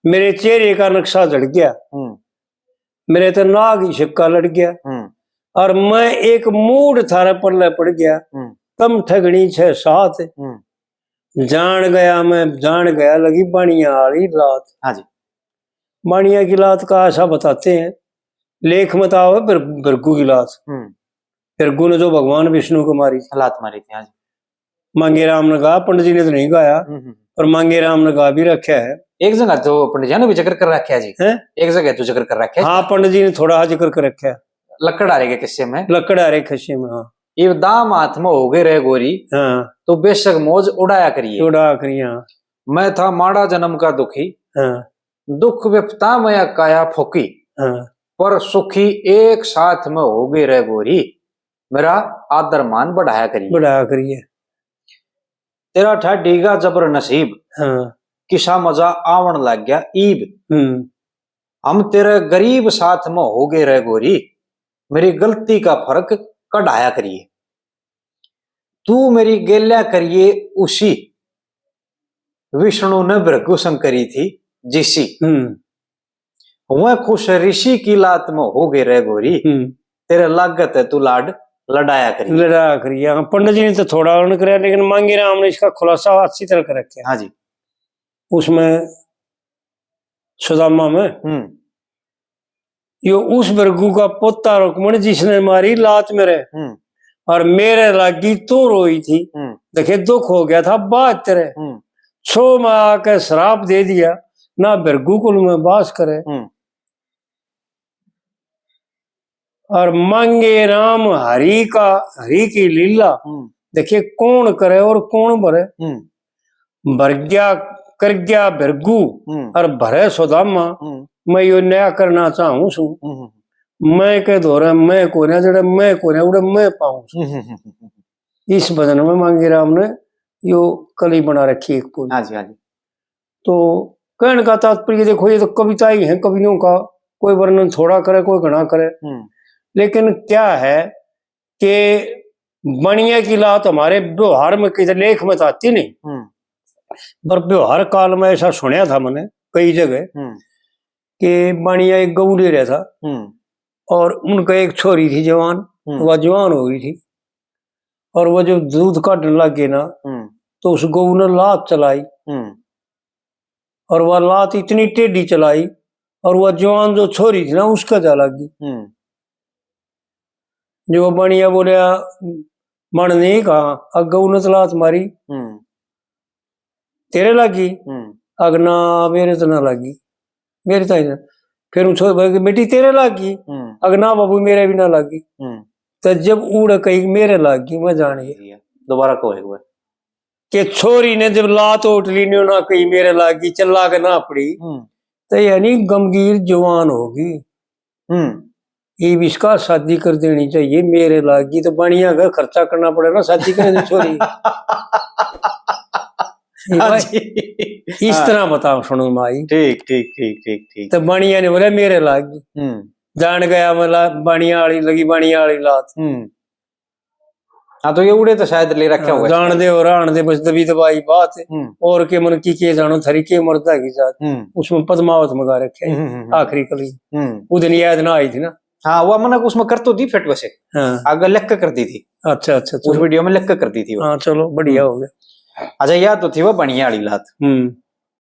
मेरे चेहरे का नक्शा चढ़ गया, मेरे तो नाग ही सिक्का लड़ गया, और मैं एक मूड थारे पल्ले पड़ गया। कम ठगनी 6-7 जान गया, मैं जान गया। लगी बाणिया वाली लात। हाँ जी। बाणिया की लात का ऐसा बताते हैं, लेख मत आओ भृगु की लात। भृगु ने जो भगवान विष्णु को मारी लात मारी थी। हाँ जी। मांगे राम ने गा, पंडित जी ने तो नहीं गाया, पर मांगे राम ने गा भी रखा है। एक जगह तो पंडित जी ने भी जिक्र कर रखा है जी है? एक जगह तो जिक्र कर रखा है। हाँ, पंडित जी ने थोड़ा जिक्र कर रखा है। लकड़ आ रहे किस्से में, लकड़ आ रहे खस्से में। हाँ, ये दाम हाथ में हो गए रहे गोरी। हाँ, तो बेशक मौज उड़ाया करिए, उड़ा करिए। हाँ, मैं था माड़ा जन्म का दुखी। हाँ, दुख विपता में काया फोकी। हाँ, पर सुखी एक साथ में हो गए रहे गोरी। मेरा आदर मान बढ़ाया करिए, बढ़ाया करिए। तेरा ठाडीगा जबर नसीब। हाँ, किसा मजा आवन लग गया ईब। हम तेरे गरीब साथ में हो गए रहे गोरी। मेरी गलती का फर्क कढ़ाया करिए। तू मेरी गेल्या करिए उसी। विष्णु ने भृगु संग करी थी जिसी। वह खुश ऋषि की लात में हो गए रहे गोरी। तेरे लागत है तू लाड लड़ाया करिए। लड़ाया करिए। हाँ, पंडित जी ने तो थोड़ा उन्होंने कराया, लेकिन मांगे राम ने इसका खुलासा अच्छी तरह कर रखा। हाँ जी। उसमें सुदामा में यो उस भृगु का पोता रुक्मण जिसने मारी लात मेरे, और मेरे लागी तो रोई थी। देखे दुख हो गया था बात तेरे। 6 माह आके श्राप दे दिया, ना भृगु कुल में बास करे। और मांगे राम हरि की लीला देखिए कौन करे और कौन भरे। भर गया कर गया भृगु और भरे सुदामा। मैं यो नया करना चाहूं सू। मैं के दौरे मैं को जड़े मैं को उड़े मैं पाऊं। इस भजन में मांगे राम ने यो कली बना रखी एक पूरी। हाँ जी, हाँ जी। तो कहने का तात्पर्य देखो, ये तो कविता ही है कवियों का। कोई वर्णन थोड़ा करे, कोई घना करे, लेकिन क्या है कि बनिया की लात हमारे व्यवहार में किधर लेख में तो आती नहीं, पर व्यवहार काल में ऐसा सुना था मैंने कई जगह कि बनिया एक गऊ ले रहा था, और उनका एक छोरी थी जवान, वह जवान हो गई थी, और वह जब दूध काटने लग गए ना, तो उस गऊ ने लात चलाई, और वह लात इतनी टेढ़ी चलाई, और वह जवान जो छोरी थी ना उसका जा लगी। जो बनिया बोलिया मन नहीं कहा, अग गऊ ने तो लात मारी, तेरे लगी? अगना मेरे तो ना लगी, मेरे तो ना। फिर छोड़ बेटी तेरे लगी? अगना बाबू मेरे भी ना लगी। तो जब उड़ कही मेरे लगी, मैं जान गया। दोबारा कहो कि छोरी ने जब लात उठ ली ना कही मेरे लागी, चला के ना पड़ी, तो यानी गमगीर जवान होगी, ये इसका शादी कर देनी चाहिए। मेरे लागी तो बढ़िया का खर्चा करना पड़ेगा शादी करने छोरी। इस तरह बताओ सुनो माई। ठीक ठीक ठीक ठीक ठीक। तो बढ़िया ने बोला मेरे लागी, जान गया मैं बढ़िया वाली लगी, बढ़िया वाली लात। हाँ, तो ये उड़े तो शायद ले रखा होगा। जान दे और आन दे, बस दबी दबाई बात है। और के मन की जानो थरी के मरता की जात। उसमें पद्मावत मंगा रखे आखिरी कली, वो दिन याद ना आई थी ना। हाँ, वो मैंने उसमें कर तो दी फिट वैसे। हाँ, आगे लिख कर दी थी। अच्छा अच्छा, उस वीडियो में लिख कर दी थी। हाँ चलो बढ़िया हो गया। अच्छा, याद तो थी वो बढ़िया वाली लात।